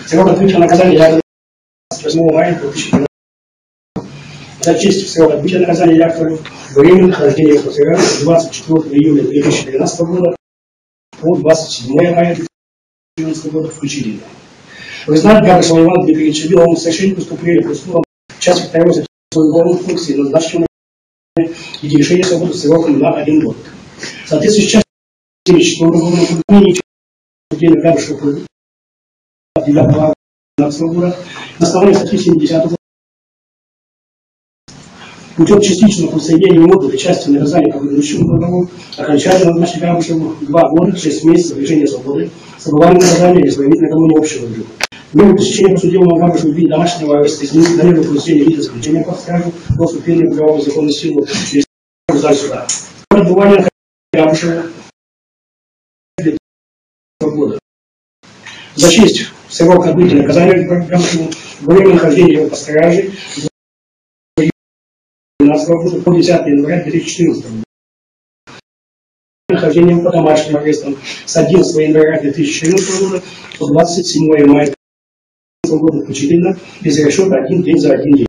Срок отбытия наказания Яковлева 28 мая 2015 года. Зачесть срок отбытия наказания Яковлева временное нахождение в ПЦР с 24 июля 2012 года по 27 мая 2014 года включительно. Признать Габышева Ивана Дмитриевича виновным в совершении преступления преступом в части 2 за свою уголовную функцию назначенной и лишения свободы сроком на 1 год. Соответственно, часть 74 уголовного кодекса преступления Габышева 9 года на основании статьи 70 года путем частичного присоединения ему к части наказания по предыдущему договору окончательно назначить Габышеву 2 года, 6 месяцев лишения свободы с отбыванием наказания или своим накануне общего дела. Меру пресечения подсудимого Габышева в виде домашнего ареста изменить на меру пресечения вида заключения под стражу до вступления в уголовную законную силу через суда. Отбывание Габышева 2 года. Зачесть срок отбытия наказания Габышеву время нахождения его под стражей 2012 года по 10 января 2014 года. Нахождением по домашним арестам с 11 января 2014 года по 27 мая 2014 года включительно, без расчета 1 день за 1 день.